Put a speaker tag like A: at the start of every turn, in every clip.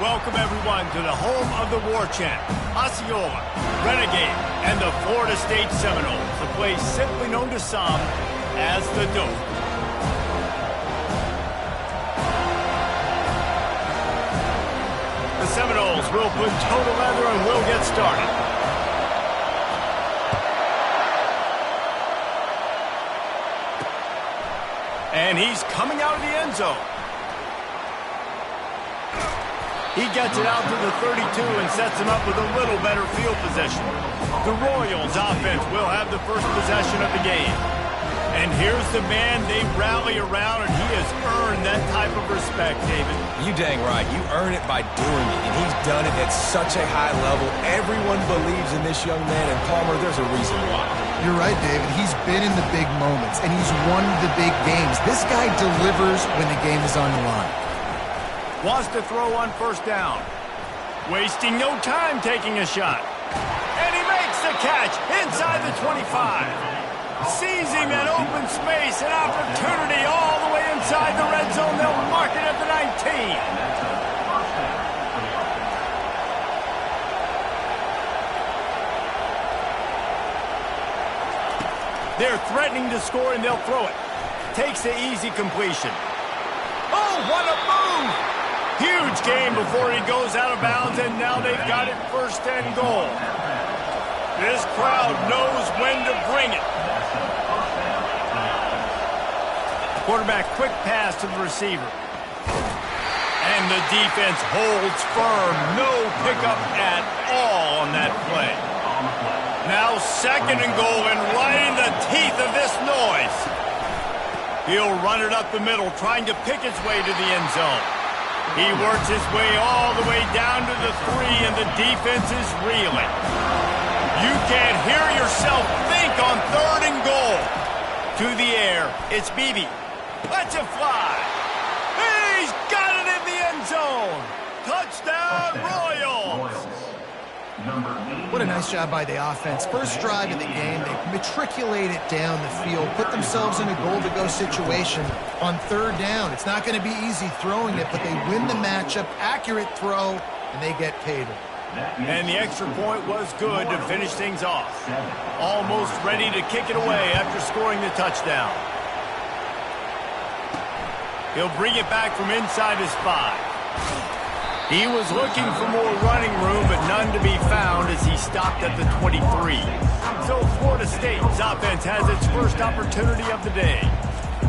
A: welcome everyone to the home of the war chant, Osceola, Renegade, and the Florida State Seminoles, a place simply known to some as the Dope. The Seminoles will put toe to leather and will get started. And he's coming out of the end zone. He gets it out to the 32 and sets him up with a little better field position. The Royals offense will have the first possession of the game. And here's the man they rally around, and he has earned that type of respect, David.
B: You dang right. You earn it by doing it, and he's done it at such a high level. Everyone believes in this young man, and Palmer, there's a reason why.
C: You're right, David. He's been in the big moments, and he's won the big games. This guy delivers when the game is on the line.
A: Wants to throw on first down. Wasting no time taking a shot. And he makes the catch inside the 25. Sees him in open space, an opportunity all the way inside the red zone. They'll mark it at the 19. They're threatening to score, and they'll throw it. Takes the easy completion. Oh, what a move! Huge gain before he goes out of bounds, and now they've got it first and goal. This crowd knows when to bring it. Quarterback, quick pass to the receiver. And the defense holds firm. No pickup at all on that play. Now second and goal, and right in the teeth of this noise. He'll run it up the middle, trying to pick his way to the end zone. He works his way all the way down to the 3, and the defense is reeling. You can't hear yourself think on third and goal. To the air, it's Beebe. Lets it fly. He's got it in the end zone. Touchdown, Royals.
C: What a nice job by the offense. First drive of the game, they matriculate it down the field, put themselves in a goal-to-go situation on third down. It's not going to be easy throwing it, but they win the matchup, accurate throw, and they get paid.
A: And the extra point was good to finish things off. Almost ready to kick it away after scoring the touchdown. He'll bring it back from inside his 5. He was looking for more running room, but none to be found as he stopped at the 23. So Florida State's offense has its first opportunity of the day.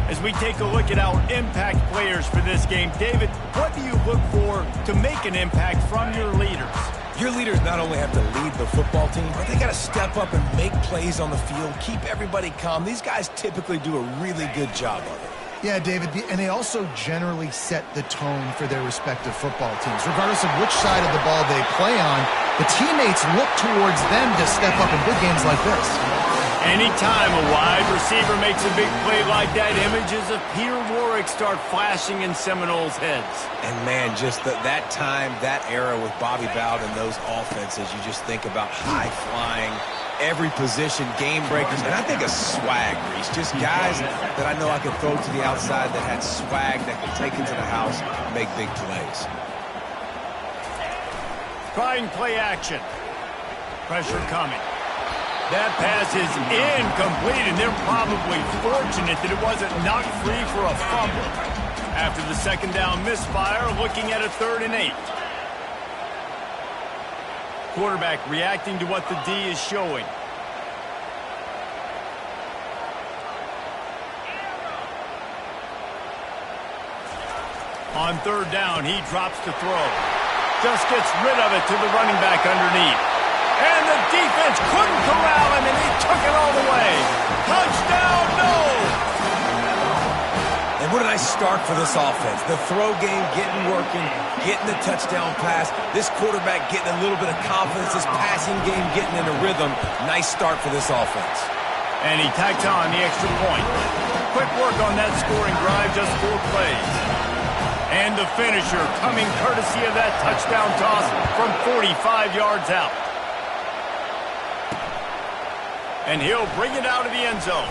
A: As we take a look at our impact players for this game, David, what do you look for to make an impact from your leaders?
B: Your leaders not only have to lead the football team, but they got to step up and make plays on the field, keep everybody calm. These guys typically do a really good job of it.
C: Yeah, David, and they also generally set the tone for their respective football teams. Regardless of which side of the ball they play on, the teammates look towards them to step up in big games like this.
A: Anytime a wide receiver makes a big play like that, images of Peter Warwick start flashing in Seminoles' heads.
B: And, man, just that time, that era with Bobby Bowden and those offenses, you just think about high-flying, every position, game breakers, and I think of swag, Reese. Just guys that I know I could throw to the outside that had swag that could take it to the house and make big plays.
A: Trying play action. Pressure coming. That pass is incomplete, and they're probably fortunate that it wasn't knocked free for a fumble. After the second down misfire, looking at a 3rd and 8. Quarterback reacting to what the D is showing. On 3rd down, he drops to throw. Just gets rid of it to the running back underneath. And the defense couldn't corral him, and he took it all the way. Touchdown, no!
B: And what a nice start for this offense. The throw game getting working, getting the touchdown pass. This quarterback getting a little bit of confidence. This passing game getting in a rhythm. Nice start for this offense.
A: And he tacks on the extra point. Quick work on that scoring drive, just 4 plays. And the finisher coming courtesy of that touchdown toss from 45 yards out. And he'll bring it out of the end zone.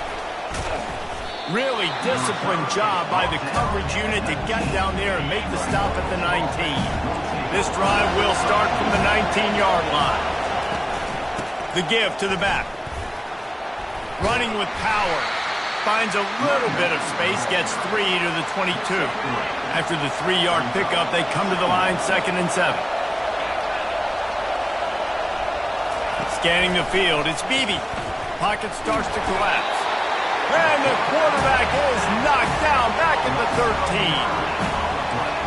A: Really disciplined job by the coverage unit to get down there and make the stop at the 19. This drive will start from the 19-yard line. The give to the back. Running with power. Finds a little bit of space, gets 3 to the 22. After the 3-yard pickup, they come to the line 2nd and 7. Scanning the field, it's Beebe. Pocket starts to collapse. And the quarterback is knocked down back at the 13.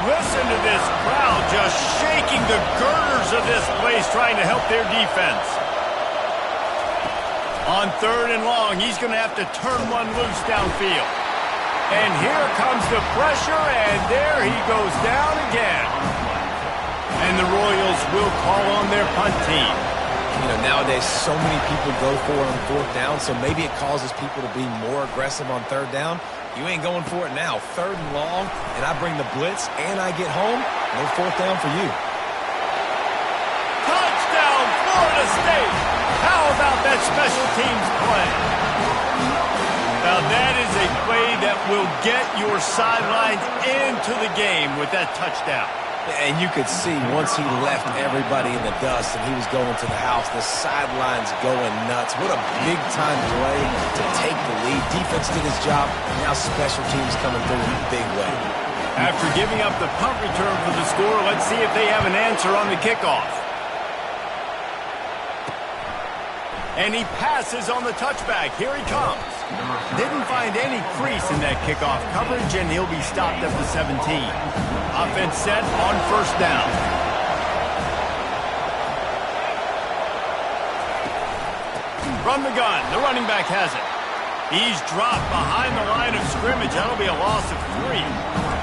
A: Listen to this crowd just shaking the girders of this place trying to help their defense. On 3rd and long, he's going to have to turn one loose downfield. And here comes the pressure, and there he goes down again. And the Royals will call on their punt team.
B: You know, nowadays so many people go for it on 4th down, so maybe it causes people to be more aggressive on 3rd down. You ain't going for it now. 3rd and long, and I bring the blitz, and I get home. No 4th down for you.
A: Touchdown, Florida State! How about that special teams play? Now that is a play that will get your sidelines into the game with that touchdown.
B: And you could see once he left everybody in the dust and he was going to the house, the sidelines going nuts. What a big-time play to take the lead. Defense did his job. Now special teams coming through in a big way.
A: After giving up the punt return for the score, let's see if they have an answer on the kickoff. And he passes on the touchback. Here he comes. Didn't find any crease in that kickoff coverage, and he'll be stopped at the 17. Offense set on 1st down. From the gun, the running back has it. He's dropped behind the line of scrimmage. That'll be a loss of 3.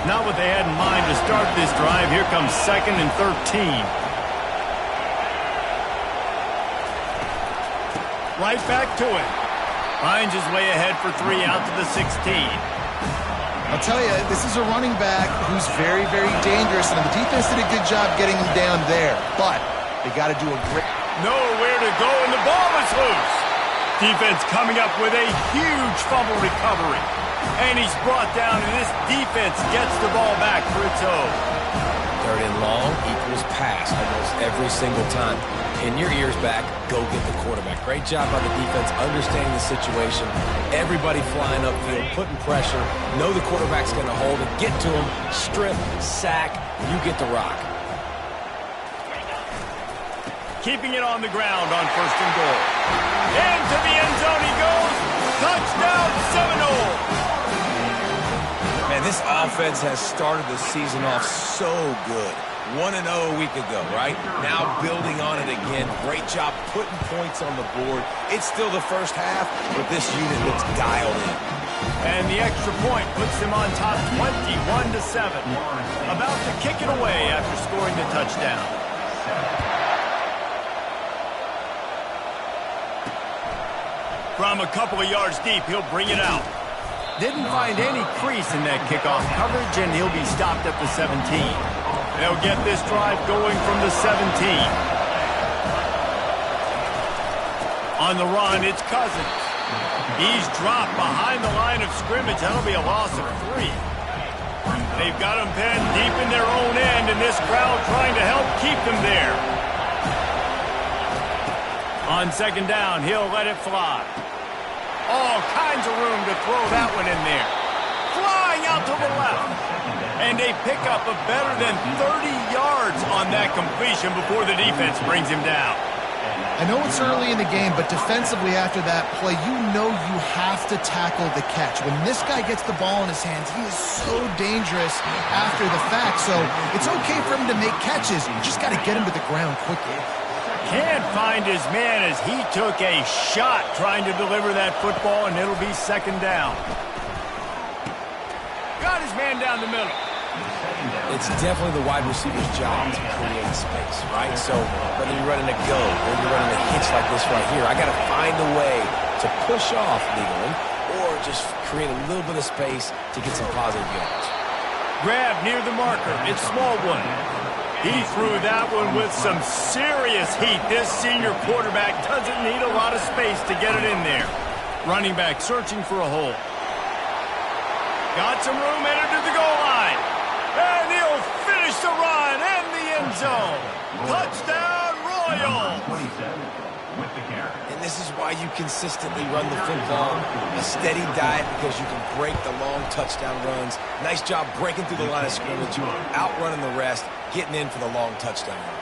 A: Not what they had in mind to start this drive. Here comes 2nd and 13. Right back to him. Finds his way ahead for 3 out to the 16.
C: I'll tell you, this is a running back who's very, very dangerous, and the defense did a good job getting him down there. But they got to do a great...
A: Nowhere to go, and the ball is loose. Defense coming up with a huge fumble recovery. And he's brought down, and this defense gets the ball back for its own.
B: 3rd and long equals pass almost every single time. Pin your ears back, go get the quarterback. Great job by the defense, understanding the situation. Everybody flying upfield, putting pressure. Know the quarterback's going to hold it. Get to him, strip, sack. You get the rock.
A: Keeping it on the ground on 1st and goal. Into the end zone he goes. Touchdown, Seminole.
B: Man, this offense has started the season off so good. 1-0 a week ago, right? Now building on it again. Great job putting points on the board. It's still the first half, but this unit looks dialed in.
A: And the extra point puts them on top 21-7. About to kick it away after scoring the touchdown. From a couple of yards deep, he'll bring it out. Didn't find any crease in that kickoff coverage, and he'll be stopped at the 17. They'll get this drive going from the 17. On the run, it's Cousins. He's dropped behind the line of scrimmage. That'll be a loss of 3. They've got him pinned deep in their own end, and this crowd trying to help keep them there. On 2nd down, he'll let it fly. All kinds of room to throw that one in there. Flying out to the left. And they pick up a better than 30 yards on that completion before the defense brings him down.
C: I know it's early in the game, but defensively after that play, you know you have to tackle the catch. When this guy gets the ball in his hands, he is so dangerous after the fact. So it's okay for him to make catches. You just got to get him to the ground quickly.
A: Can't find his man as he took a shot trying to deliver that football, and it'll be 2nd down. Got his man down the middle.
B: It's definitely the wide receiver's job to create space, right? So whether you're running a go or you're running a hitch like this right here, I got to find a way to push off legally or just create a little bit of space to get some positive yards.
A: Grab near the marker. It's Smallwood. He threw that one with some serious heat. This senior quarterback doesn't need a lot of space to get it in there. Running back searching for a hole. Got some room, entered to the goal line. And he'll finish the run in the end zone. Touchdown, Royals!
B: And this is why you consistently run the football. A steady diet because you can break the long touchdown runs. Nice job breaking through the line of scrimmage, outrunning the rest, getting in for the long touchdown run.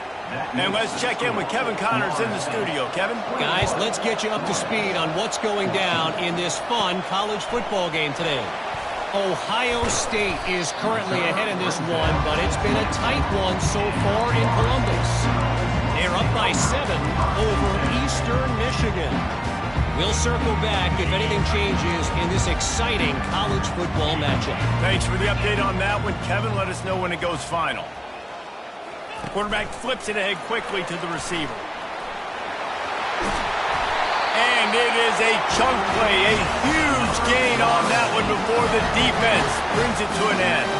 A: And let's check in with Kevin Connors in the studio. Kevin?
D: Guys, let's get you up to speed on what's going down in this fun college football game today. Ohio State is currently ahead in this one, but it's been a tight one so far in Columbus. They're up by 7 over Eastern Michigan. We'll circle back if anything changes in this exciting college football matchup.
A: Thanks for the update on that one, Kevin. Let us know when it goes final. Quarterback flips it ahead quickly to the receiver. And it is a chunk play, a huge gain on that one before the defense brings it to an end.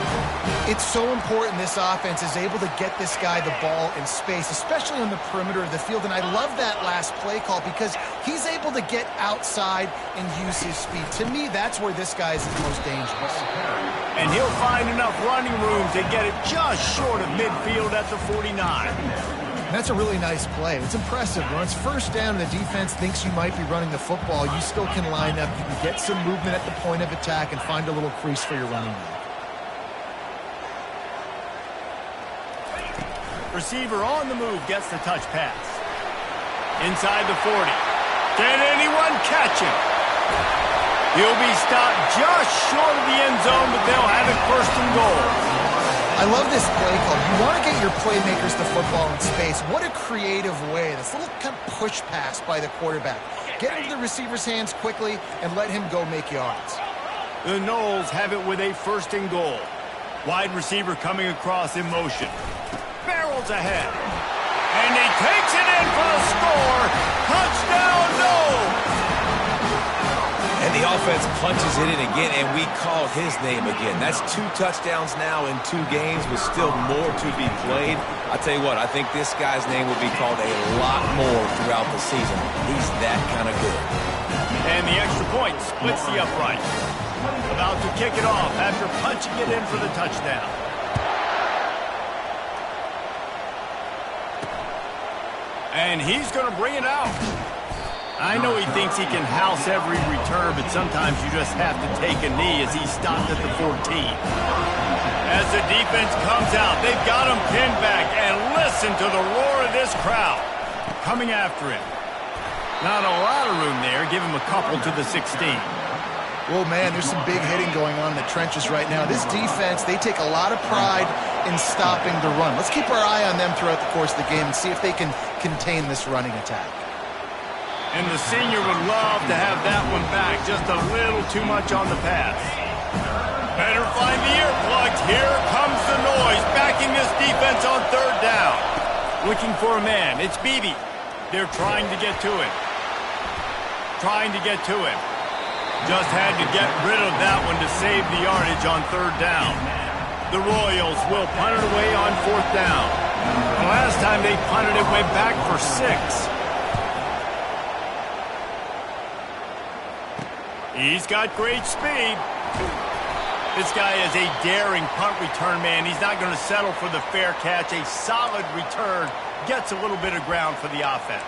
C: It's so important this offense is able to get this guy the ball in space, especially on the perimeter of the field. And I love that last play call because he's able to get outside and use his speed. To me, that's where this guy is most dangerous.
A: And he'll find enough running room to get it just short of midfield at the 49.
C: That's a really nice play. It's impressive. When it's first down and the defense thinks you might be running the football, you still can line up. You can get some movement at the point of attack and find a little crease for your running back.
A: Receiver on the move gets the touch pass. Inside the 40. Can anyone catch him? He'll be stopped just short of the end zone, but they'll have it first and goal.
C: I love this play call. You want to get your playmakers the football in space. What a creative way. This little kind of push pass by the quarterback. Get into the receiver's hands quickly and let him go make yards.
A: The Noles have it with a first and goal. Wide receiver coming across in motion. Barrels ahead. And he takes it in for the score. Touchdown, Noles!
B: And the offense punches it in again, and we called his name again. That's 2 touchdowns now in 2 games with still more to be played. I'll tell you what, I think this guy's name will be called a lot more throughout the season. He's that kind of good.
A: And the extra point splits the upright. About to kick it off after punching it in for the touchdown. And he's going to bring it out. I know he thinks he can house every return, but sometimes you just have to take a knee as he stopped at the 14. As the defense comes out, they've got him pinned back, and listen to the roar of this crowd coming after him. Not a lot of room there. Give him a couple to the 16.
C: Well, man, there's some big hitting going on in the trenches right now. This defense, they take a lot of pride in stopping the run. Let's keep our eye on them throughout the course of the game and see if they can contain this running attack.
A: And the senior would love to have that one back. Just a little too much on the pass. Better find the earplugs. Here comes the noise, backing this defense on third down. Looking for a man. It's Beebe. They're trying to get to him. Trying to get to him. Just had to get rid of that one to save the yardage on third down. The Royals will punt it away on fourth down. The last time they punted it went back for 6. He's got great speed. This guy is a daring punt return man. He's not going to settle for the fair catch. A solid return gets a little bit of ground for the offense.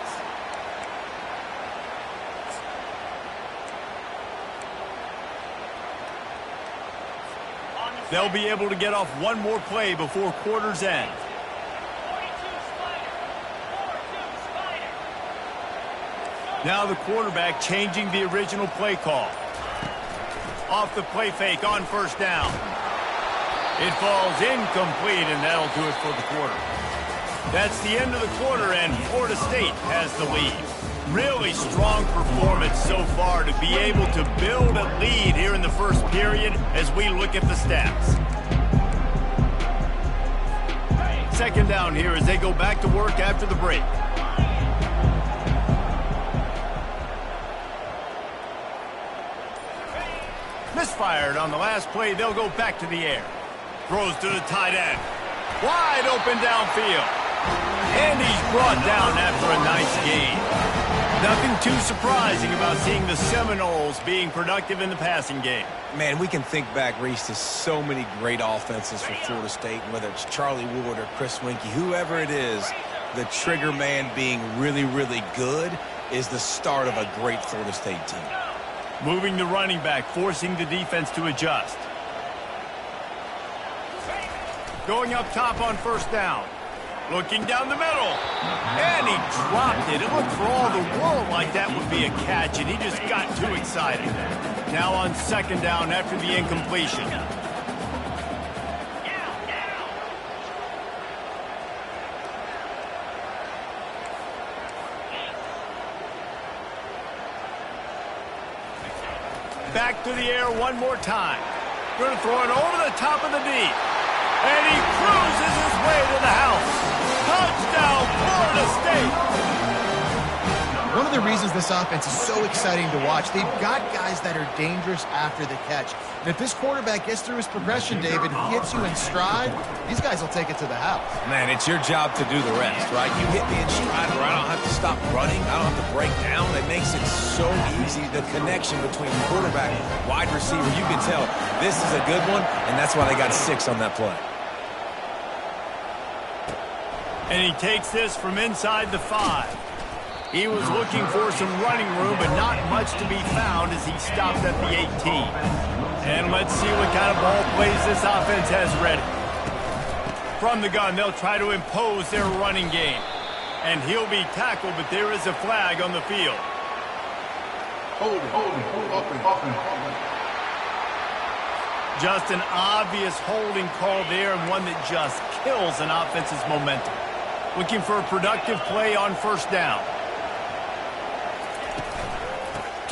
A: They'll be able to get off one more play before quarter's end. Now the quarterback changing the original play call. Off the play fake on first down. It falls incomplete, and that'll do it for the quarter. That's the end of the quarter, and Florida State has the lead. Really strong performance so far to be able to build a lead here in the first period as we look at the stats. Second down here as they go back to work after the break. Misfired on the last play. They'll go back to the air. Throws to the tight end. Wide open downfield. And he's brought down after a nice gain. Nothing too surprising about seeing the Seminoles being productive in the passing game.
B: Man, we can think back, Reese, to so many great offenses for Florida State, whether it's Charlie Ward or Chris Winkie, whoever it is, the trigger man being really, really good is the start of a great Florida State team.
A: Moving the running back, forcing the defense to adjust. Going up top on first down. Looking down the middle. And he dropped it. It looked for all the world like that would be a catch, and he just got too excited. Now on second down after the incompletion. Back to the air one more time. Going to throw it over the top of the knee. And he cruises his way to the house. Touchdown, Florida State.
C: One of the reasons this offense is so exciting to watch, they've got guys that are dangerous after the catch. And if this quarterback gets through his progression, David, hits you in stride, these guys will take it to the house.
B: Man, it's your job to do the rest, right? You hit me in stride where I don't have to stop running. I don't have to break down. It makes it so easy, the connection between quarterback, wide receiver. You can tell this is a good one, and that's why they got 6 on that play.
A: And he takes this from inside the 5. He was looking for some running room, but not much to be found as he stopped at the 18. And let's see what kind of ball plays this offense has ready. From the gun, they'll try to impose their running game. And he'll be tackled, but there is a flag on the field. Just an obvious holding call there, and one that just kills an offense's momentum. Looking for a productive play on first down.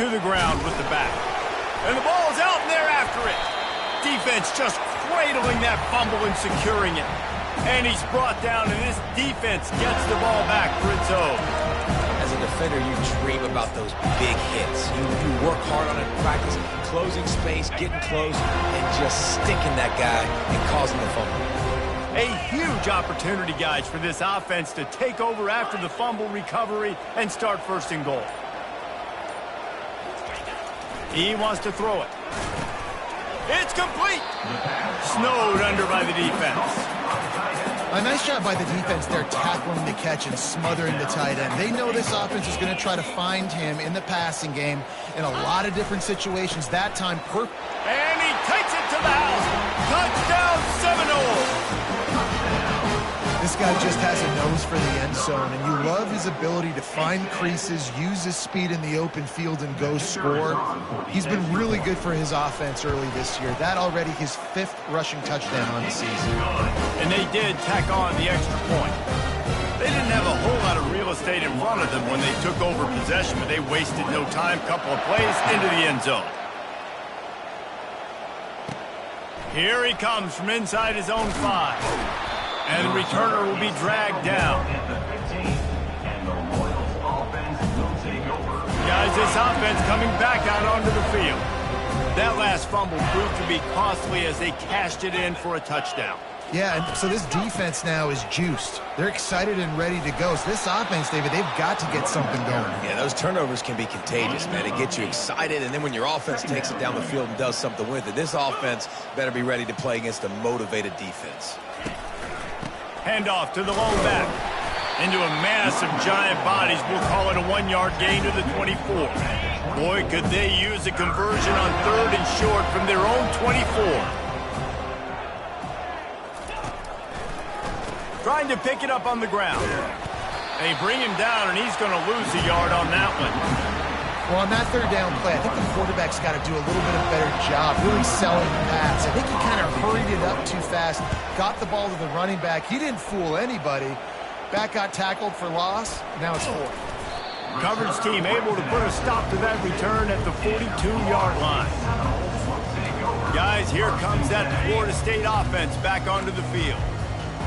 A: To the ground with the back. And the ball is out, and they're after it. Defense just cradling that fumble and securing it. And he's brought down, and this defense gets the ball back for its own.
B: As a defender, you dream about those big hits. You work hard on it in practice, closing space, getting close, and just sticking that guy and causing the fumble.
A: A huge opportunity, guys, for this offense to take over after the fumble recovery and start first and goal. He wants to throw it. It's complete. Snowed under by the defense.
C: A nice job by the defense there, tackling the catch and smothering the tight end. They know this offense is going to try to find him in the passing game in a lot of different situations. That time,
A: and he takes it to the house. Touchdown, Seminoles.
C: This guy just has a nose for the end zone, and you love his ability to find creases, use his speed in the open field, and go score. He's been really good for his offense early this year. That already his 5th rushing touchdown on the season.
A: And they did tack on the extra point. They didn't have a whole lot of real estate in front of them when they took over possession, but they wasted no time. Couple of plays into the end zone. Here he comes from inside his own 5. And the returner will be dragged down. Guys, this offense coming back out onto the field. That last fumble proved to be costly as they cashed it in for a touchdown.
C: Yeah, and so this defense now is juiced. They're excited and ready to go. So this offense, David, they've got to get something going.
B: Yeah, those turnovers can be contagious, man. It gets you excited, and then when your offense takes it down the field and does something with it, this offense better be ready to play against a motivated defense.
A: Handoff to the lone back. Into a mass of giant bodies. We'll call it a 1-yard gain to the 24. Boy, could they use a conversion on 3rd and short from their own 24. Trying to pick it up on the ground. They bring him down, and he's going to lose a yard on that one.
C: Well, on that 3rd down play, I think the quarterback's got to do a little bit of better job really selling the pass. I think he kind of hurried it up too fast, got the ball to the running back. He didn't fool anybody. Back got tackled for loss. Now it's 4th.
A: Coverage team able to put a stop to that return at the 42-yard line. Guys, here comes that Florida State offense back onto the field.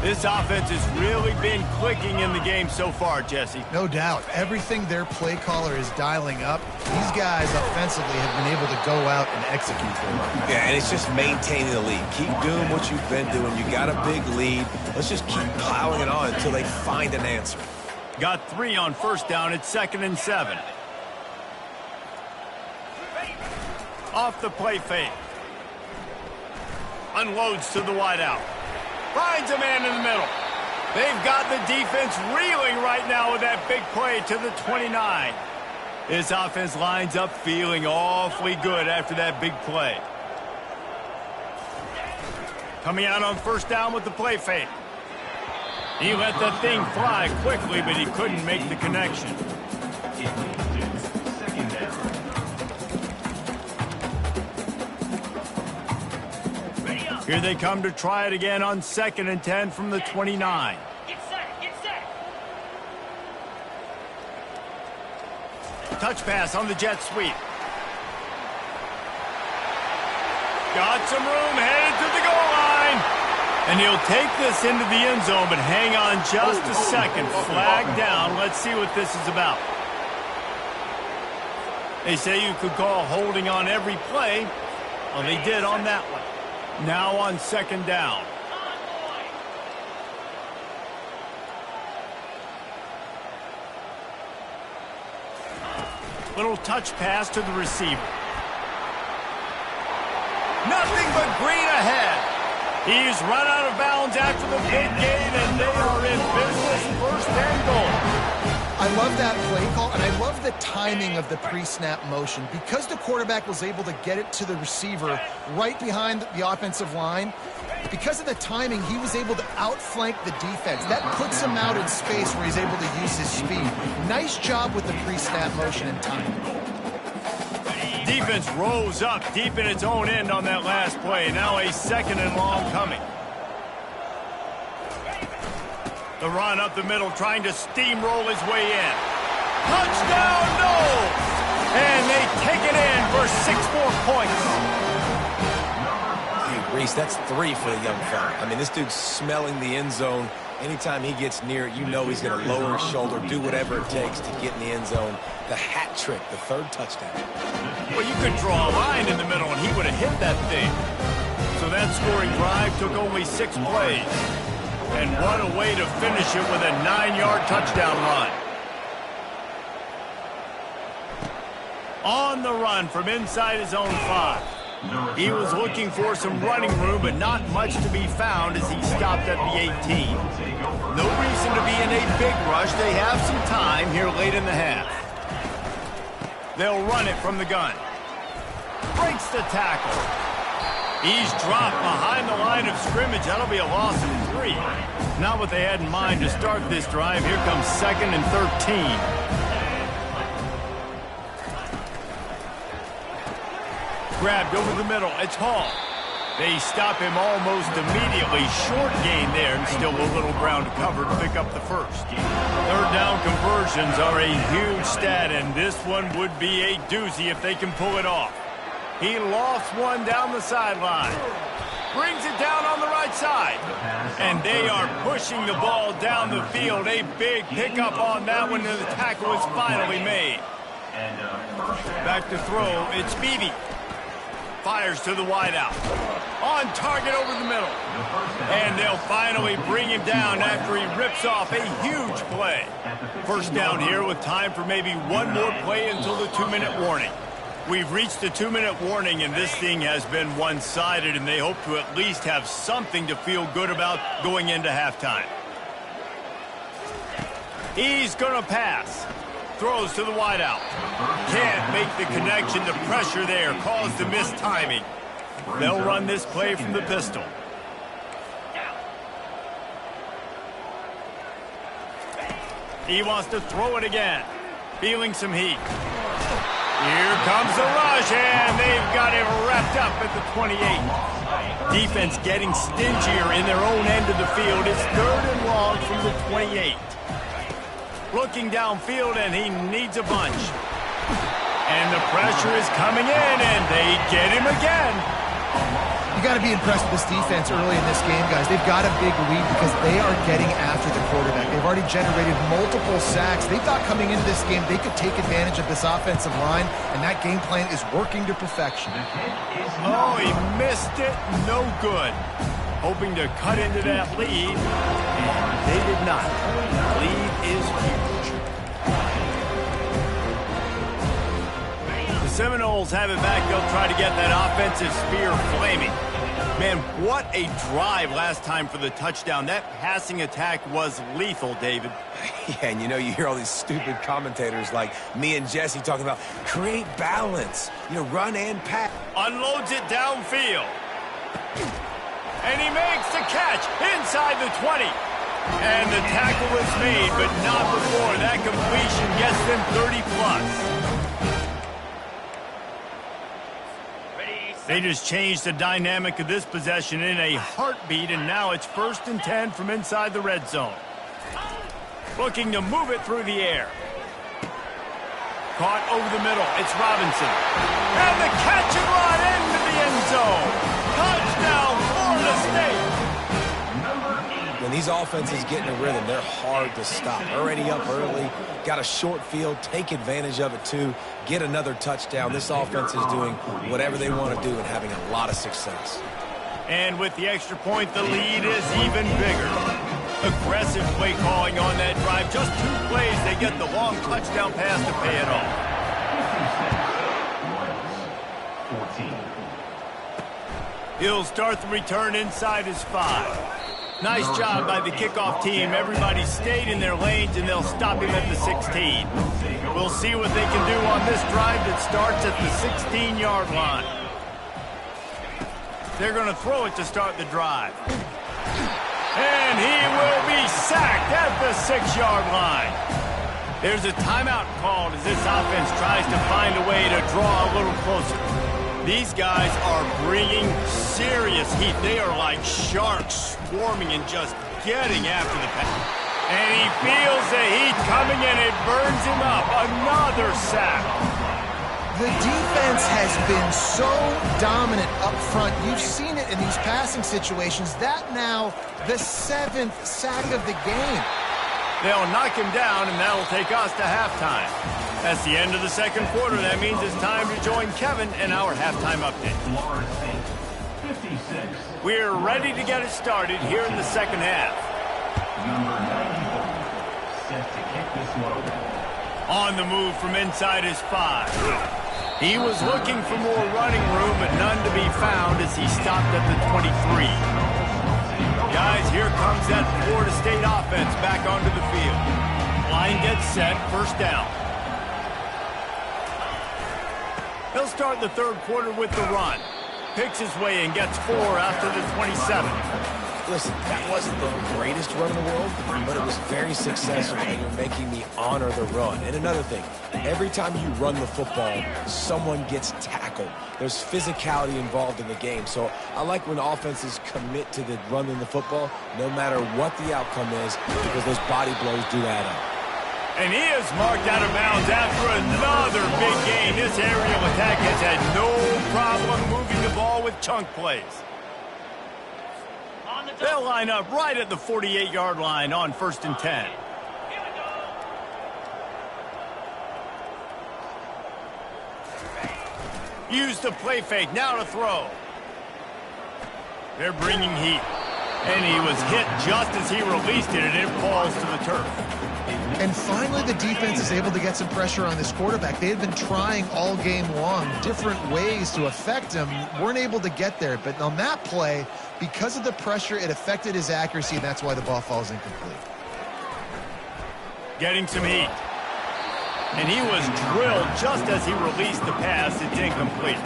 A: This offense has really been clicking in the game so far, Jesse.
C: No doubt. Everything their play caller is dialing up, these guys offensively have been able to go out and execute for them.
B: Yeah, and it's just maintaining the lead. Keep doing what you've been doing. You got a big lead. Let's just keep plowing it on until they find an answer.
A: Got 3 on first down. It's 2nd and 7. Off the play fake. Unloads to the wideout. Finds a man in the middle. They've got the defense reeling right now with that big play to the 29. This offense lines up feeling awfully good after that big play. Coming out on first down with the play fake. He let the thing fly quickly, but he couldn't make the connection. Here they come to try it again on 2nd and 10 from the 29.
E: Get set.
A: Touch pass on the jet sweep. Got some room, headed to the goal line. And he'll take this into the end zone, but hang on just a second. Flag down. Let's see what this is about. They say you could call holding on every play. Well, they did on that one. Now on 2nd down. Little touch pass to the receiver. Nothing but green ahead. He's run out of bounds after the big gain, and they are in business. 1st and goal.
C: I love that play call, and I love the timing of the pre-snap motion. Because the quarterback was able to get it to the receiver right behind the offensive line, because of the timing, he was able to outflank the defense. That puts him out in space where he's able to use his speed. Nice job with the pre-snap motion and timing.
A: Defense rose up deep in its own end on that last play. Now a 2nd and long coming. The run up the middle, trying to steamroll his way in. Touchdown, no! And they take it in for 6 more points.
B: Hey, Reese, that's 3 for the young fella. I mean, this dude's smelling the end zone. Anytime he gets near it, you know he's going to lower his shoulder, do whatever it takes to get in the end zone. The hat trick, the 3rd touchdown.
A: Well, you could draw a line in the middle, and he would have hit that thing. So that scoring drive took only 6 plays. And what a way to finish it with a 9-yard touchdown run. On the run from inside his own 5. He was looking for some running room, but not much to be found as he stopped at the 18. No reason to be in a big rush. They have some time here late in the half. They'll run it from the gun. Breaks the tackle. He's dropped behind the line of scrimmage. That'll be a loss of 3. Not what they had in mind to start this drive. Here comes 2nd and 13. Grabbed over the middle. It's Hall. They stop him almost immediately. Short gain there, and still a little ground to cover to pick up the 1st. 3rd down conversions are a huge stat, and this one would be a doozy if they can pull it off. He lost one down the sideline. Brings it down on the right side. And they are pushing the ball down the field. A big pickup on that one, and the tackle is finally made. Back to throw. It's Beebe. Fires to the wideout. On target over the middle. And they'll finally bring him down after he rips off a huge play. 1st down here with time for maybe one more play until the 2-minute warning. We've reached the 2-minute warning, and this thing has been one-sided, and they hope to at least have something to feel good about going into halftime. He's going to pass. Throws to the wideout. Can't make the connection. The pressure there caused the missed timing. They'll run this play from the pistol. He wants to throw it again. Feeling some heat. Here comes the rush, and they've got him wrapped up at the 28. Defense getting stingier in their own end of the field. It's 3rd and long from the 28. Looking downfield, and he needs a bunch. And the pressure is coming in, and they get him again.
C: You got to be impressed with this defense early in this game, guys. They've got a big lead because they are getting after the quarterback. They've already generated multiple sacks. They thought coming into this game they could take advantage of this offensive line, and that game plan is working to perfection.
A: Oh, he missed it. No good. Hoping to cut into that lead, and they did not. The lead is huge. Seminoles have it back. They'll try to get that offensive spear flaming. Man, what a drive last time for the touchdown. That passing attack was lethal, David.
B: Yeah, and you hear all these stupid commentators like me and Jesse talking about create balance, run and pass.
A: Unloads it downfield. And he makes the catch inside the 20. And the tackle was made, but not before. That completion gets them 30+. They just changed the dynamic of this possession in a heartbeat, and now it's 1st and 10 from inside the red zone. Looking to move it through the air. Caught over the middle. It's Robinson. And the catch and run into the end zone. Touchdown, Florida State.
B: When these offenses get in a rhythm, they're hard to stop. Already up early, got a short field, take advantage of it too, get another touchdown. This offense is doing whatever they want to do and having a lot of success.
A: And with the extra point, the lead is even bigger. Aggressive play calling on that drive. Just 2 plays, they get the long touchdown pass to pay it off. He'll start the return inside his 5. Nice job by the kickoff team. Everybody stayed in their lanes, and they'll stop him at the 16. We'll see what they can do on this drive that starts at the 16-yard line. They're going to throw it to start the drive. And he will be sacked at the 6-yard line. There's a timeout called as this offense tries to find a way to draw a little closer. These guys are bringing serious heat. They are like sharks swarming and just getting after the pass. And he feels the heat coming, and it burns him up. Another sack.
C: The defense has been so dominant up front. You've seen it in these passing situations. That now the 7th sack of the game.
A: They'll knock him down, and that'll take us to halftime. That's the end of the 2nd quarter. That means it's time to join Kevin in our halftime update. We're ready to get it started here in the 2nd half. On the move from inside his 5. He was looking for more running room, but none to be found as he stopped at the 23. Guys, here comes that Florida State offense back onto the field. Line gets set, 1st down. He'll start the 3rd quarter with the run. Picks his way and gets 4 after the 27.
B: Listen, that wasn't the greatest run in the world, but it was very successful, and you're making me honor the run. And another thing, every time you run the football, someone gets tackled. There's physicality involved in the game. So I like when offenses commit to the running the football, no matter what the outcome is, because those body blows do add up.
A: And he is marked out of bounds after another big gain. This aerial attack has had no problem moving the ball with chunk plays. They'll line up right at the 48-yard line on 1st and 10. Use the play fake, now to throw. They're bringing heat. And he was hit just as he released it, and it falls to the turf.
C: And finally, the defense is able to get some pressure on this quarterback. They had been trying all game long different ways to affect him. Weren't able to get there. But on that play, because of the pressure, it affected his accuracy, and that's why the ball falls incomplete.
A: Getting some heat. And he was drilled just as he released the pass. It's incomplete.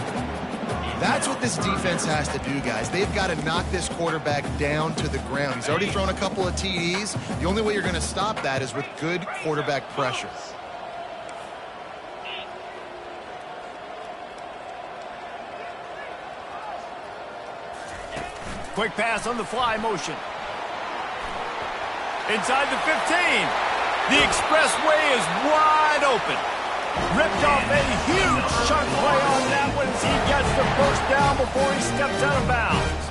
C: That's what this defense has to do, guys. They've got to knock this quarterback down to the ground. He's already thrown a couple of TDs. The only way you're going to stop that is with good quarterback pressure.
A: Quick pass on the fly motion. Inside the 15. The expressway is wide open. Ripped off a huge chunk play on that one as he gets the 1st down before he steps out of bounds.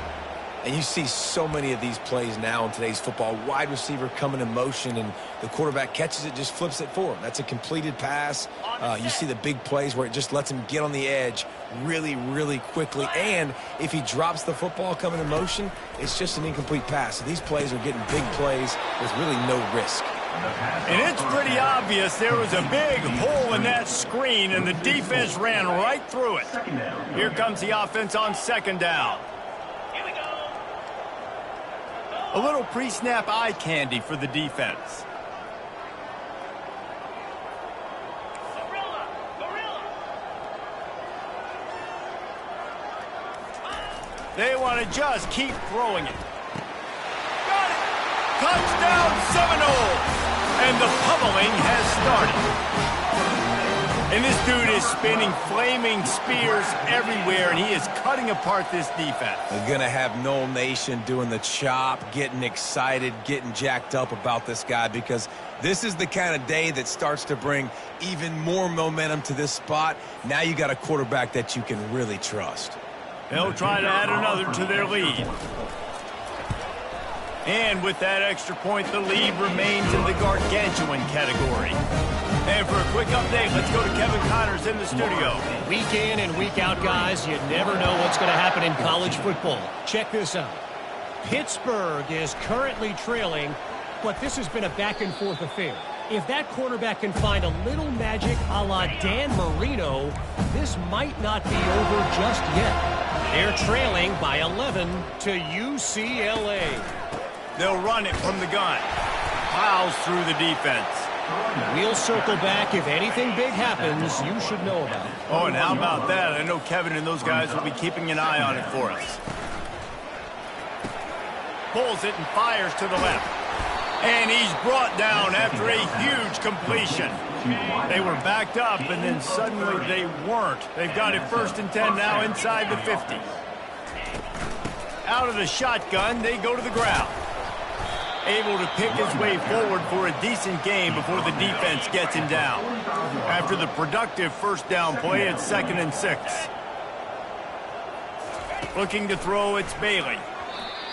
B: And you see so many of these plays now in today's football. Wide receiver coming in motion, and the quarterback catches it, just flips it for him. That's a completed pass. You see the big plays where it just lets him get on the edge really, really quickly. And if he drops the football coming in motion, it's just an incomplete pass. So these plays are getting big plays with really no risk.
A: And it's pretty obvious there was a big hole in that screen, and the defense ran right through it. Here comes the offense on second down. A little pre-snap eye candy for the defense. They want to just keep throwing it. Got it! Touchdown Seminoles! And the pummeling has started. And this dude is spinning flaming spears everywhere, and he is cutting apart this defense.
B: We're going to have Noel Nation doing the chop, getting excited, getting jacked up about this guy, because this is the kind of day that starts to bring even more momentum to this spot. Now you got a quarterback that you can really trust.
A: They'll try to add another to their lead. And with that extra point, the lead remains in the gargantuan category. And for a quick update, let's go to Kevin Connors in the studio.
D: Week in and week out, guys, you never know what's going to happen in college football. Check this out. Pittsburgh is currently trailing, but this has been a back-and-forth affair. If that quarterback can find a little magic a la Dan Marino, this might not be over just yet. They're trailing by 11 to UCLA.
A: They'll run it from the gun. Plows through the defense.
D: We'll circle back. If anything big happens, you should know about it.
A: Oh, and how about that? I know Kevin and those guys will be keeping an eye on it for us. Pulls it and fires to the left. And he's brought down after a huge completion. They were backed up, and then suddenly they weren't. They've got it 1st and 10 now inside the 50. Out of the shotgun, they go to the ground. Able to pick his way forward for a decent game before the defense gets him down. After the productive first down play, it's 2nd and 6. Looking to throw, it's Bailey.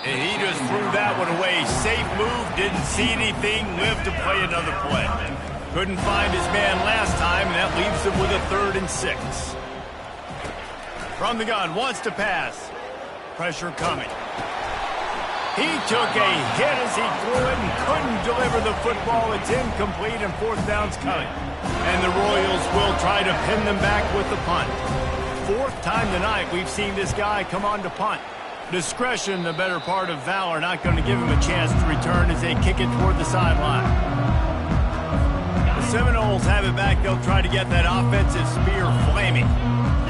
A: And he just threw that one away. Safe move, didn't see anything, lived to play another play. Couldn't find his man last time, and that leaves him with a 3rd and 6. From the gun, wants to pass. Pressure coming. He took a hit as he threw it and couldn't deliver the football. It's incomplete, and 4th down's coming. And the Royals will try to pin them back with the punt. 4th time tonight we've seen this guy come on to punt. Discretion, the better part of valor, not going to give him a chance to return as they kick it toward the sideline. The Seminoles have it back. They'll try to get that offensive spear flaming.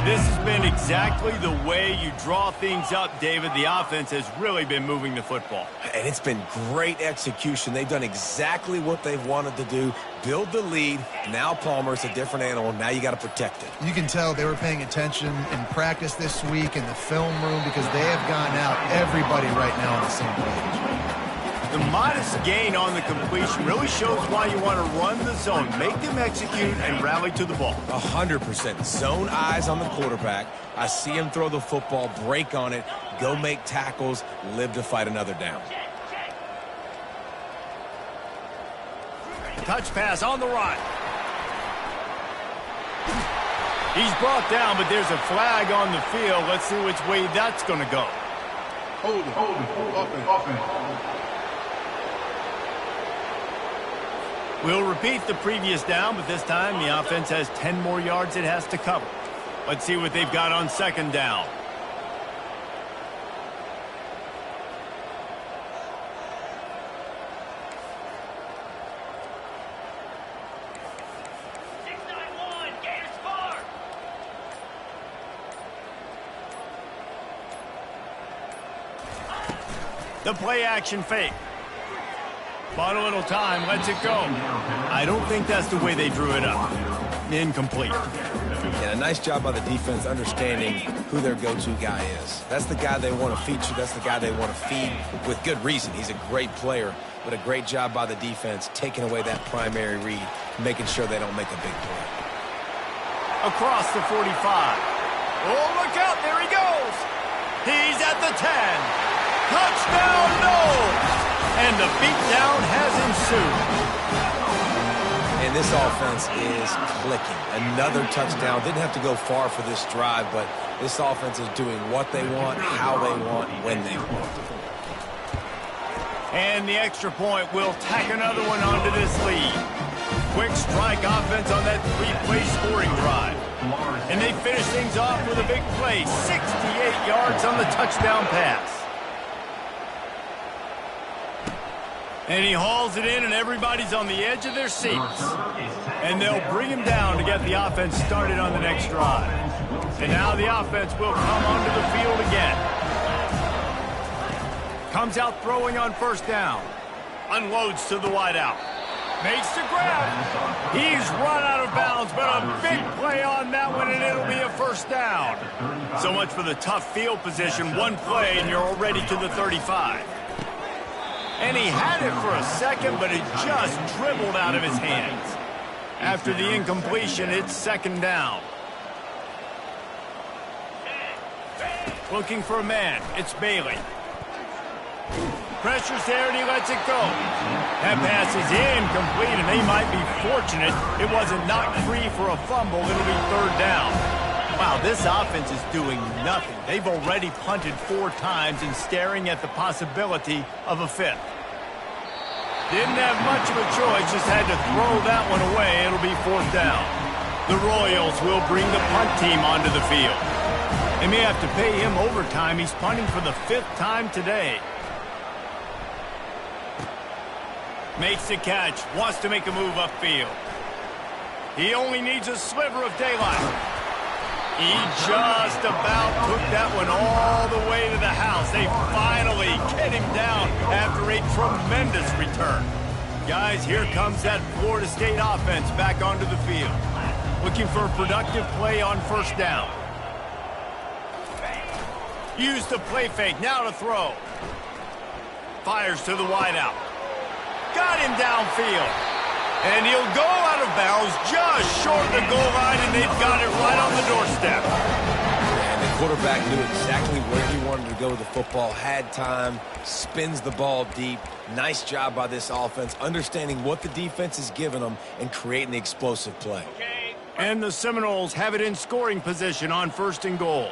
A: This has been exactly the way you draw things up, David. The offense has really been moving the football.
B: And it's been great execution. They've done exactly what they've wanted to do. Build the lead. Now Palmer's a different animal. Now you got to protect it.
C: You can tell they were paying attention in practice this week in the film room because they have gotten out everybody right now on the same page.
A: The modest gain on the completion really shows why you want to run the zone. Make them execute and rally to the ball.
B: 100%. Zone eyes on the quarterback. I see him throw the football, break on it, go make tackles, live to fight another down.
A: Touch pass on the run. He's brought down, but there's a flag on the field. Let's see which way that's going to go.
E: Hold it. Offense.
A: We'll repeat the previous down, but this time the offense has 10 more yards it has to cover. Let's see what they've got on 2nd down. The play action fake. Bought a little time, lets it go. I don't think that's the way they drew it up. Incomplete.
B: And a nice job by the defense understanding who their go-to guy is. That's the guy they want to feature. That's the guy they want to feed with good reason. He's a great player, but a great job by the defense taking away that primary read, making sure they don't make a big play.
A: Across the 45. Oh, look out, there he goes. He's at the 10. Touchdown, no! And the beatdown has ensued.
B: And this offense is clicking. Another touchdown. Didn't have to go far for this drive, but this offense is doing what they want, how they want, when they want.
A: And the extra point will tack another one onto this lead. Quick strike offense on that three-play scoring drive. And they finish things off with a big play, 68 yards on the touchdown pass. And he hauls it in, and everybody's on the edge of their seats. And they'll bring him down to get the offense started on the next drive. And now the offense will come onto the field again. Comes out throwing on first down. Unloads to the wideout. Makes the grab. He's run out of bounds, but a big play on that one, and it'll be a first down. So much for the tough field position. One play, and you're already to the 35. And he had it for a second, but it just dribbled out of his hands. After the incompletion, it's second down. Looking for a man. It's Bailey. Pressure's there, and he lets it go. That pass is incomplete, and they might be fortunate it wasn't knocked free for a fumble. It'll be third down. Wow, this offense is doing nothing. They've already punted 4 times and staring at the possibility of a fifth. Didn't have much of a choice, just had to throw that one away. It'll be fourth down. The Royals will bring the punt team onto the field. They may have to pay him overtime. He's punting for the 5th time today. Makes the catch, wants to make a move upfield. He only needs a sliver of daylight. He just about took that one all the way to the house. They finally get him down after a tremendous return. Guys, here comes that Florida State offense back onto the field. Looking for a productive play on first down. Use the play fake, now to throw. Fires to the wideout. Got him downfield. And he'll go out of bounds just short of the goal line, and they've got it right on the doorstep.
B: And the quarterback knew exactly where he wanted to go with the football, had time, spins the ball deep. Nice job by this offense, understanding what the defense is giving them and creating the explosive play.
A: And the Seminoles have it in scoring position on first and goal.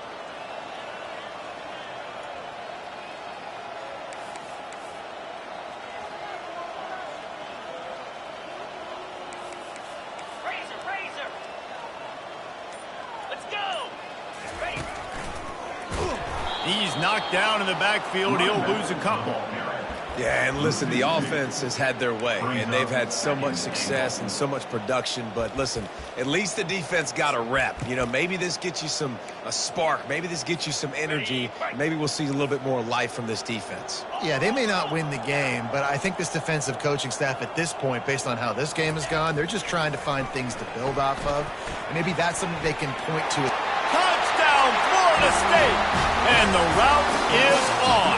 A: He's knocked down in the backfield. He'll lose a couple.
B: Yeah, and listen, the offense has had their way, and they've had so much success and so much production. But listen, at least the defense got a rep. You know, maybe this gets you a spark. Maybe this gets you some energy. Maybe we'll see a little bit more life from this defense.
C: Yeah, they may not win the game, but I think this defensive coaching staff at this point, based on how this game has gone, they're just trying to find things to build off of. And maybe that's something they can point to.
A: Touchdown, Florida State! And the route is on.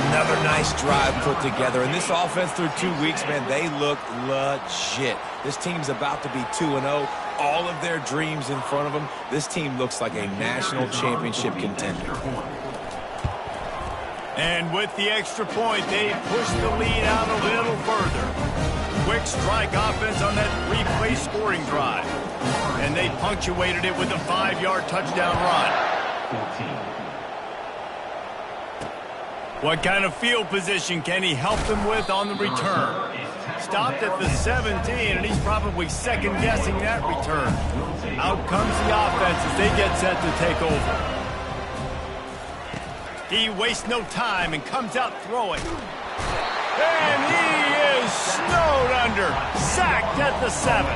B: Another nice drive put together. And this offense through 2 weeks, man, they look legit. This team's about to be 2-0. All of their dreams in front of them. This team looks like a national championship contender.
A: And with the extra point, they push the lead out a little further. Quick strike offense on that 3-play scoring drive. And they punctuated it with a 5-yard touchdown run. What kind of field position can he help them with on the return? Stopped at the 17, and he's probably second-guessing that return. Out comes the offense as they get set to take over. He wastes no time and comes out throwing. And he is snowed under, sacked at the 7.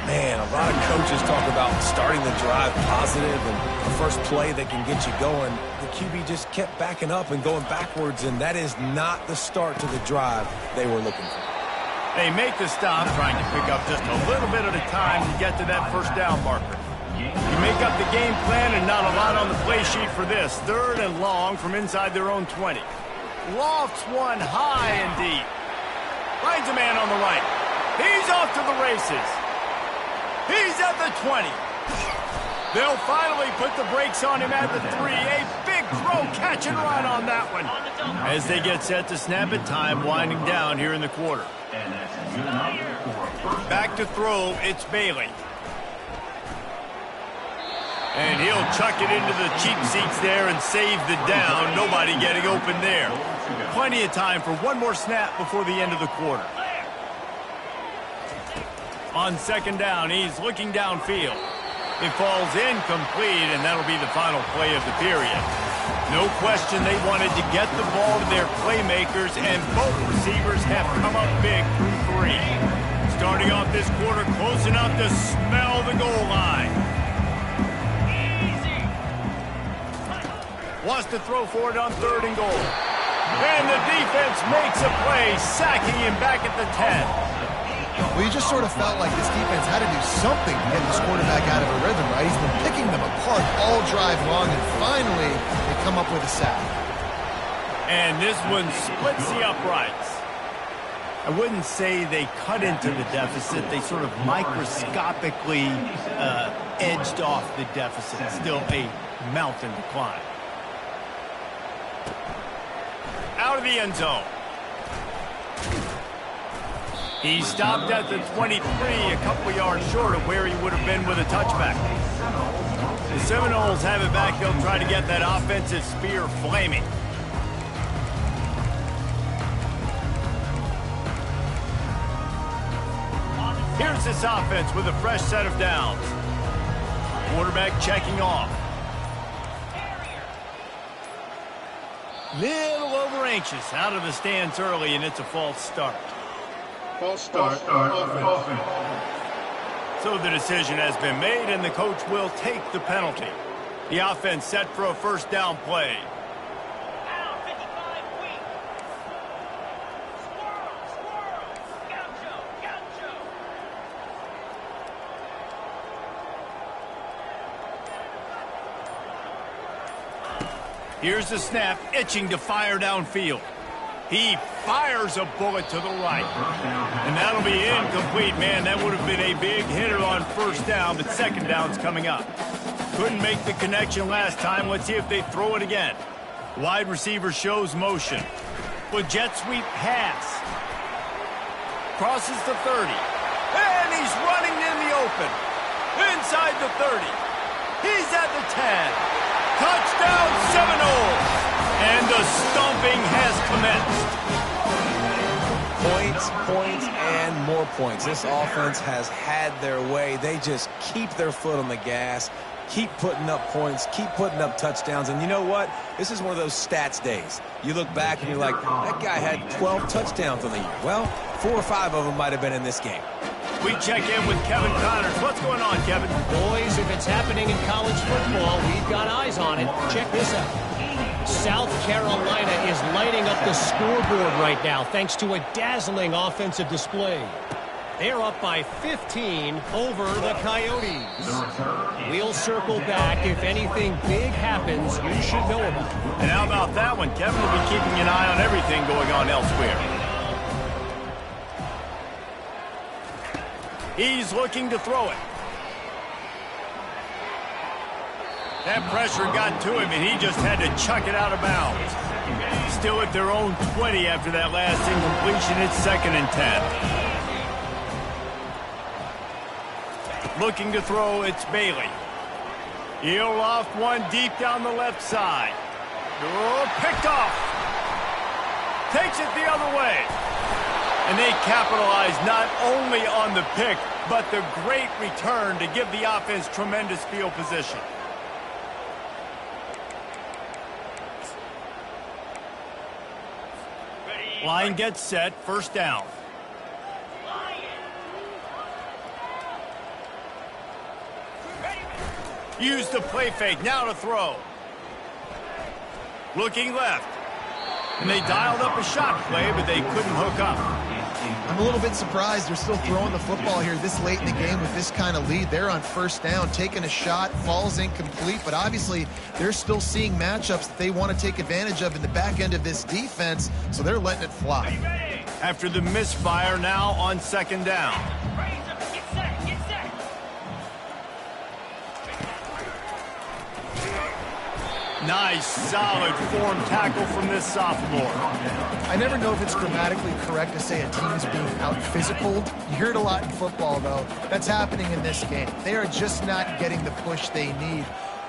B: Man, a lot of coaches talk about starting the drive positive and the first play that can get you going. The QB just kept backing up and going backwards, and that is not the start to the drive they were looking for.
A: They make the stop, trying to pick up just a little bit at a time to get to that first down marker. You make up the game plan and not a lot on the play sheet for this. 3rd and long from inside their own 20. Lofts one high and deep. Finds a man on the right. He's off to the races. He's at the 20. They'll finally put the brakes on him at the 3. A big throw, catch and run on that one. As they get set to snap it, time winding down here in the quarter. Back to throw, it's Bailey. And he'll chuck it into the cheap seats there and save the down. Nobody getting open there. Plenty of time for one more snap before the end of the quarter. On second down, he's looking downfield. It falls incomplete, and that'll be the final play of the period. No question they wanted to get the ball to their playmakers, and both receivers have come up big through 3. Starting off this quarter close enough to smell the goal line. Wants to throw for it on 3rd and goal. And the defense makes a play, sacking him back at the 10.
C: Well, you just sort of felt like this defense had to do something to get this quarterback out of a rhythm, right? He's been picking them apart all drive long, and finally they come up with a sack.
A: And this one splits the uprights. I wouldn't say they cut into the deficit. They sort of microscopically edged off the deficit. Still a mountain to climb. Out of the end zone. He stopped at the 23, a couple yards short of where he would have been with a touchback. The Seminoles have it back. They'll try to get that offensive spear flaming. Here's this offense with a fresh set of downs. Quarterback checking off. Little over anxious, out of the stands early, and it's a false start.
E: False start. Offense.
A: So the decision has been made, and the coach will take the penalty. The offense set for a first down play. Here's the snap, itching to fire downfield. He fires a bullet to the right. And that'll be incomplete, man. That would have been a big hitter on first down, but second down's coming up. Couldn't make the connection last time. Let's see if they throw it again. Wide receiver shows motion. With jet sweep pass. Crosses the 30. And he's running in the open. Inside the 30. He's at the 10. Touchdown Seminoles! And the stomping has commenced.
B: Points, and more points. This offense has had their way. They just keep their foot on the gas, keep putting up points, keep putting up touchdowns. And you know what? This is one of those stats days. You look back and you're like, that guy had 12 touchdowns on the year. Well, 4 or 5 of them might have been in this game.
A: We check in with Kevin Connors. What's going on, Kevin?
D: Boys, if it's happening in college football, we've got eyes on it. Check this out. South Carolina is lighting up the scoreboard right now thanks to a dazzling offensive display. They're up by 15 over the Coyotes. We'll circle back. If anything big happens, you should know about it.
A: And how about that one? Kevin will be keeping an eye on everything going on elsewhere. He's looking to throw it. That pressure got to him, and he just had to chuck it out of bounds. Still at their own 20 after that last incompletion. It's 2nd and 10. Looking to throw, it's Bailey. He'll loft one deep down the left side. Oh, picked off. Takes it the other way. And they capitalize not only on the pick, but the great return to give the offense tremendous field position. Line gets set, first down. Use the play fake, now to throw. Looking left. And they dialed up a shot play, but they couldn't hook up.
C: I'm a little bit surprised they're still throwing the football here this late in the game with this kind of lead. They're on first down, taking a shot, falls incomplete, but obviously they're still seeing matchups that they want to take advantage of in the back end of this defense, so they're letting it fly.
A: After the misfire, now on second down. Nice, solid form tackle from this sophomore.
C: I never know if it's grammatically correct to say a team is being out-physical. You hear it a lot in football, though. That's happening in this game. They are just not getting the push they need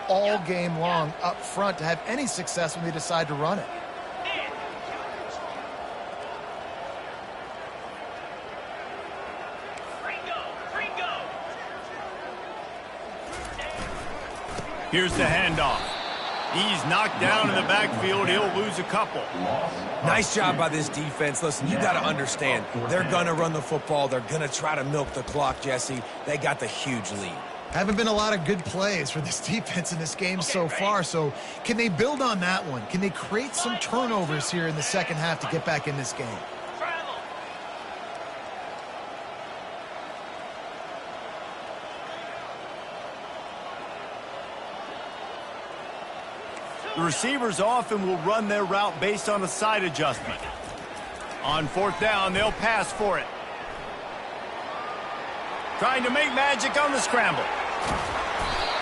C: all game long up front to have any success when they decide to run it.
A: Here's the handoff. He's knocked down in the backfield. He'll lose a couple.
B: Nice job by this defense. Listen, you got to understand, they're going to run the football. They're going to try to milk the clock, Jesse. They got the huge lead.
C: Haven't been a lot of good plays for this defense in this game so far, so can they build on that one? Can they create some turnovers here in the second half to get back in this game?
A: The receivers often will run their route based on a side adjustment. On fourth down, they'll pass for it. Trying to make magic on the scramble.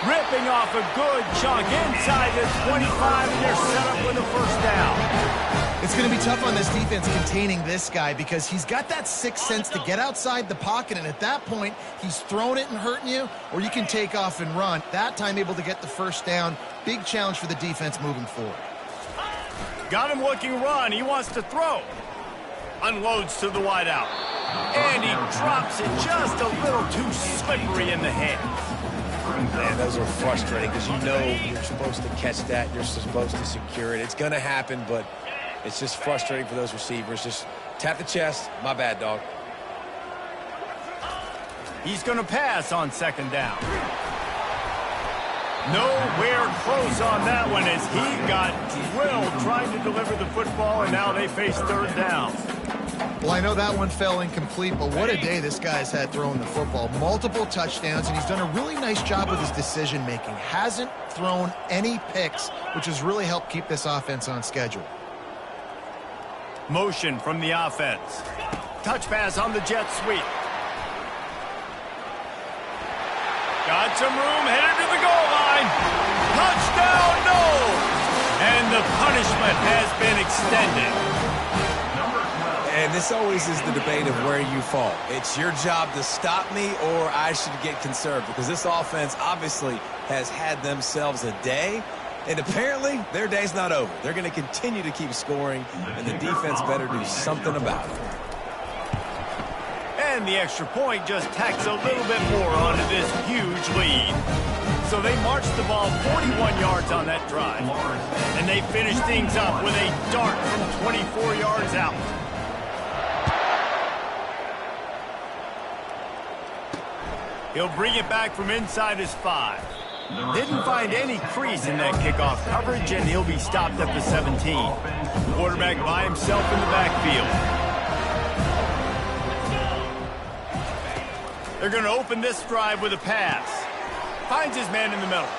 A: Ripping off a good chunk inside the 25, and they're set up with a first down.
C: It's going to be tough on this defense containing this guy because he's got that sixth sense to get outside the pocket, and at that point, he's throwing it and hurting you, or you can take off and run. That time able to get the first down. Big challenge for the defense moving forward.
A: Got him looking run. He wants to throw. Unloads to the wideout. And he drops it just a little too slippery in the hands.
B: Man, those are frustrating because you know you're supposed to catch that. You're supposed to secure it. It's going to happen, but it's just frustrating for those receivers. Just tap the chest. My bad, dog.
A: He's going to pass on second down. Nowhere close on that one as he got drilled trying to deliver the football, and now they face third down.
C: Well, I know that one fell incomplete, but what a day this guy's had throwing the football. Multiple touchdowns, and he's done a really nice job with his decision-making. Hasn't thrown any picks, which has really helped keep this offense on schedule.
A: Motion from the offense. Touch pass on the jet sweep. Got some room, headed to the goal line. Touchdown, no! And the punishment has been extended.
B: And this always is the debate of where you fall. It's your job to stop me or I should get conserved because this offense obviously has had themselves a day, and apparently their day's not over. They're going to continue to keep scoring, and the defense better do something about it.
A: And the extra point just tacks a little bit more onto this huge lead. So they marched the ball 41 yards on that drive. And they finish things up with a dart from 24 yards out. He'll bring it back from inside his 5. Didn't find any crease in that kickoff coverage, and he'll be stopped at the 17. Quarterback by himself in the backfield. They're going to open this drive with a pass. Finds his man in the middle.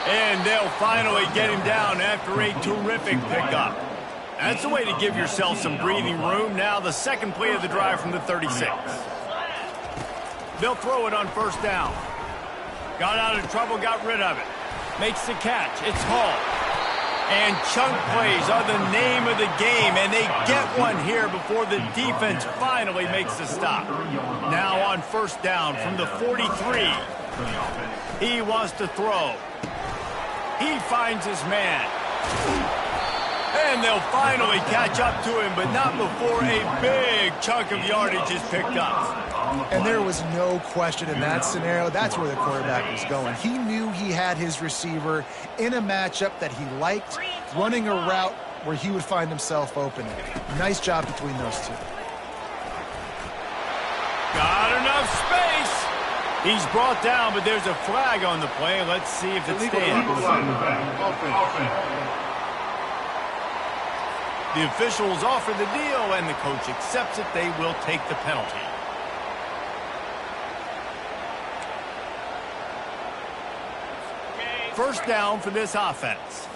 A: And they'll finally get him down after a terrific pickup. That's the way to give yourself some breathing room. Now the second play of the drive from the 36. They'll throw it on first down. Got out of trouble, got rid of it. Makes the catch. It's Hall. And chunk plays are the name of the game, and they get one here before the defense finally makes the stop. Now on first down from the 43. He wants to throw. He finds his man. And they'll finally catch up to him, but not before a big chunk of yardage is picked up.
C: And there was no question in that scenario. That's where the quarterback was going. He knew he had his receiver in a matchup that he liked, running a route where he would find himself open. Nice job between those two.
A: Got enough space. He's brought down, but there's a flag on the play. Let's see if it stands. The officials offer the deal, and the coach accepts it. They will take the penalty. First down for this offense.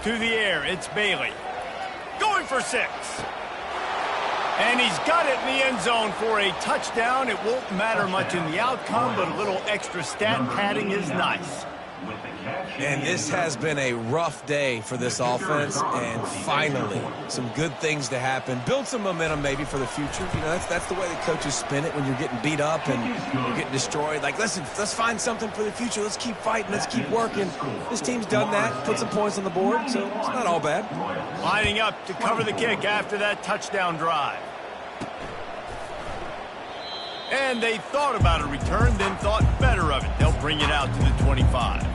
A: To the air, it's Bailey. Going for 6. And he's got it in the end zone for a touchdown. It won't matter much in the outcome, but a little extra stat padding is nice.
B: And this has been a rough day for this offense, and finally, some good things to happen. Build some momentum maybe for the future. You know, that's the way the coaches spin it when you're getting beat up and you're getting destroyed. Like, listen, let's find something for the future. Let's keep fighting. Let's keep working. This team's done that, put some points on the board, so it's not all bad.
A: Lining up to cover the kick after that touchdown drive. And they thought about a return, then thought better of it. They'll bring it out to the 25.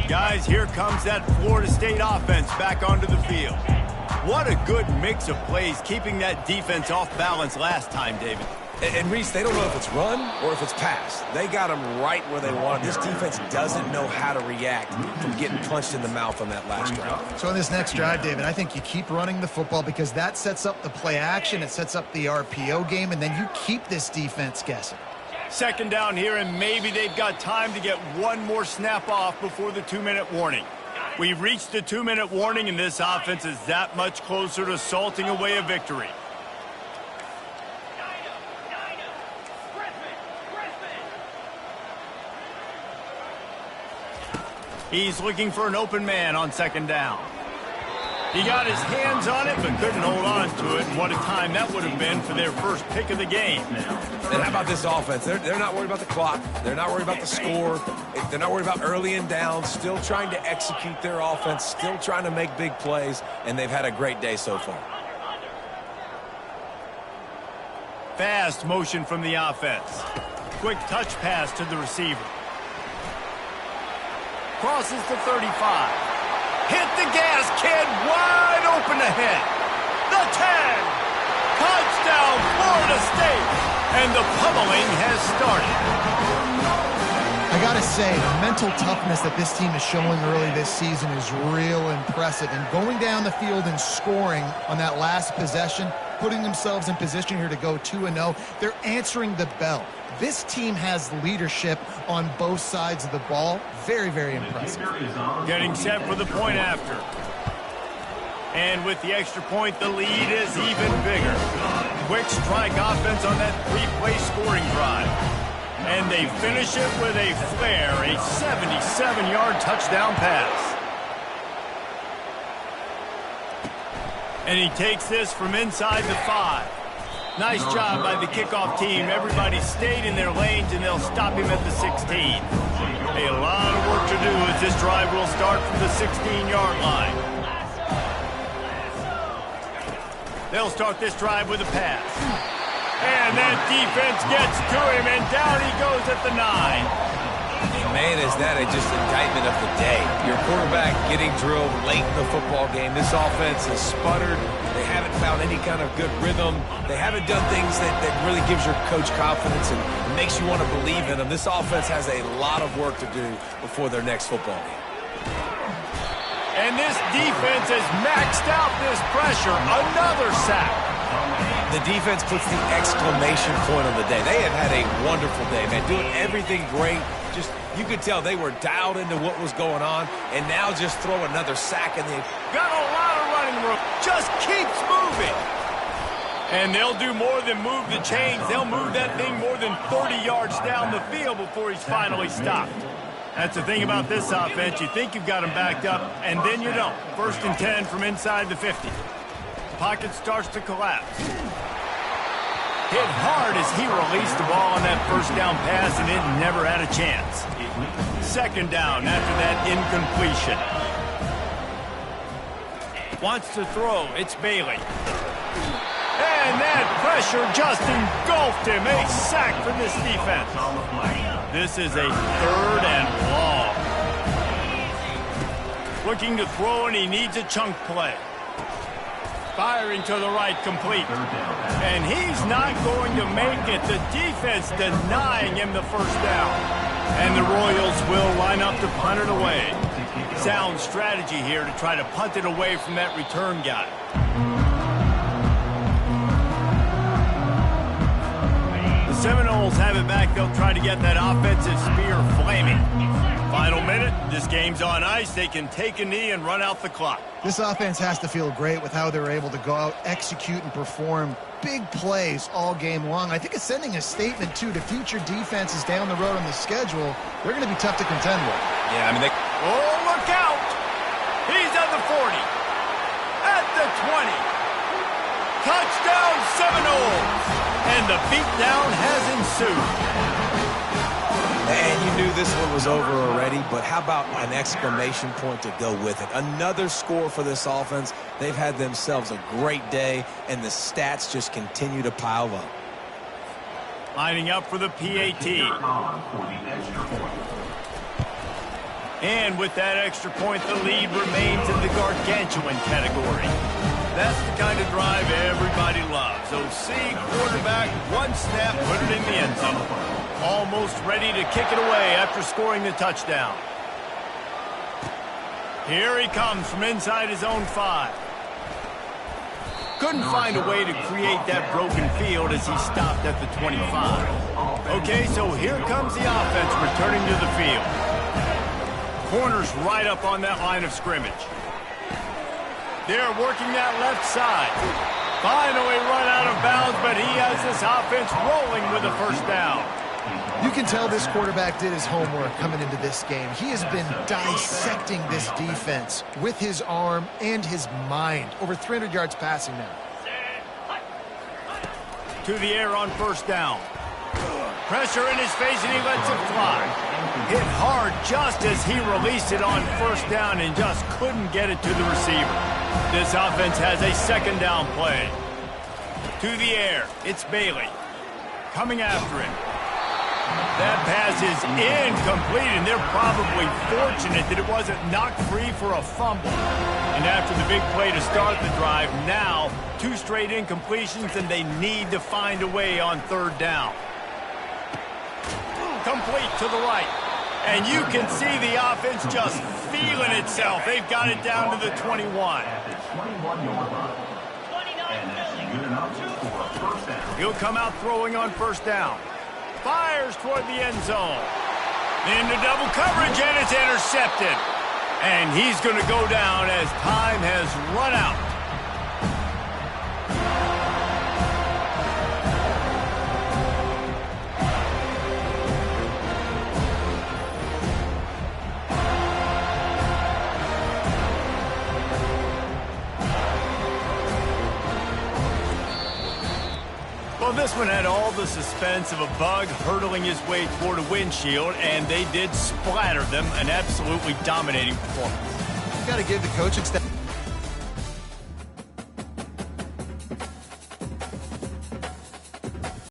A: Guys, here comes that Florida State offense back onto the field. What a good mix of plays, keeping that defense off balance last time, David.
B: And Reese, they don't know if it's run or if it's pass. They got them right where they want it. This defense doesn't know how to react from getting punched in the mouth on that last drive.
C: So in this next drive, David, I think you keep running the football because that sets up the play action, it sets up the RPO game, and then you keep this defense guessing.
A: Second down here, and maybe they've got time to get one more snap off before the 2-minute warning. We've reached the 2-minute warning, and this offense is that much closer to salting away a victory. He's looking for an open man on second down. He got his hands on it, but couldn't hold on to it. And what a time that would have been for their first pick of the game.
B: And how about this offense? They're not worried about the clock. They're not worried about the score. They're not worried about early and down. Still trying to execute their offense. Still trying to make big plays. And they've had a great day so far.
A: Fast motion from the offense. Quick touch pass to the receiver. Crosses the 35. Hit the gas, kid. Wide open ahead. The 10. Touchdown, Florida State. And the pummeling has started.
C: I got to say, the mental toughness that this team is showing early this season is real impressive. And going down the field and scoring on that last possession, putting themselves in position here to go 2-0, they're answering the bell. This team has leadership on both sides of the ball. Very, very impressive.
A: Getting set for the point after. And with the extra point, the lead is even bigger. Quick strike offense on that 3-play scoring drive. And they finish it with a flair, a 77-yard touchdown pass. And he takes this from inside the 5. Nice job by the kickoff team. Everybody stayed in their lanes, and they'll stop him at the 16. A lot of work to do as this drive will start from the 16-yard line. They'll start this drive with a pass. And that defense gets to him, and down he goes at the 9.
B: Man, is that just indictment of the day. Your quarterback getting drilled late in the football game. This offense has sputtered. They haven't found any kind of good rhythm. They haven't done things that really gives your coach confidence and makes you want to believe in them. This offense has a lot of work to do before their next football game.
A: And this defense has maxed out this pressure. Another sack.
B: The defense puts the exclamation point on the day. They have had a wonderful day, man. Doing everything great. Just, you could tell they were dialed into what was going on, and now just throw another sack and they
A: got a lot of running room. Just keeps moving. And they'll do more than move the chains. They'll move that thing more than 30 yards down the field before he's finally stopped. That's the thing about this offense. You think you've got him backed up, and then you don't. 1st and 10 from inside the 50. Pocket starts to collapse. Hit hard as he released the ball on that first down pass, and it never had a chance. 2nd down after that incompletion. Wants to throw. It's Bailey. And that pressure just engulfed him. A sack for this defense. This is a 3rd and long. Looking to throw, and he needs a chunk play. Firing to the right, complete. And he's not going to make it. The defense denying him the 1st down. And the Royals will line up to punt it away. Sound strategy here to try to punt it away from that return guy. The Seminoles have it back. They'll try to get that offensive spear flaming. Final minute. This game's on ice. They can take a knee and run out the clock.
C: This offense has to feel great with how they're able to go out, execute, and perform big plays all game long. I think it's sending a statement, too, to future defenses down the road on the schedule. They're going to be tough to contend with.
B: Yeah, I mean,
A: Oh, look out! He's at the 40. At the 20. Touchdown Seminoles! And the beatdown has ensued.
B: And you knew this one was over already, but how about an exclamation point to go with it? Another score for this offense. They've had themselves a great day, and the stats just continue to pile up.
A: Lining up for the PAT. And with that extra point, the lead remains in the gargantuan category. That's the kind of drive everybody loves. OC, quarterback, one snap, put it in the end zone. Almost ready to kick it away after scoring the touchdown. Here he comes from inside his own 5. Couldn't find a way to create that broken field as he stopped at the 25. Okay, so here comes the offense returning to the field. Corner's right up on that line of scrimmage. They're working that left side. Finally run out of bounds, but he has this offense rolling with a first down.
C: You can tell this quarterback did his homework coming into this game. He has been dissecting this defense with his arm and his mind. Over 300 yards passing now.
A: To the air on first down. Pressure in his face, and he lets it fly. Hit hard just as he released it on first down and just couldn't get it to the receiver. This offense has a second down play. To the air, it's Bailey. Coming after him. That pass is incomplete, and they're probably fortunate that it wasn't knocked free for a fumble. And after the big play to start the drive, now 2 straight incompletions, and they need to find a way on third down. Complete to the right. And you can see the offense just feeling itself. They've got it down to the 21. He'll come out throwing on first down. Fires toward the end zone. Into double coverage, and it's intercepted. And he's going to go down as time has run out. Well, this one had all the suspense of a bug hurtling his way toward a windshield, and they did splatter them. An absolutely dominating performance.
C: Got to give the coaching staff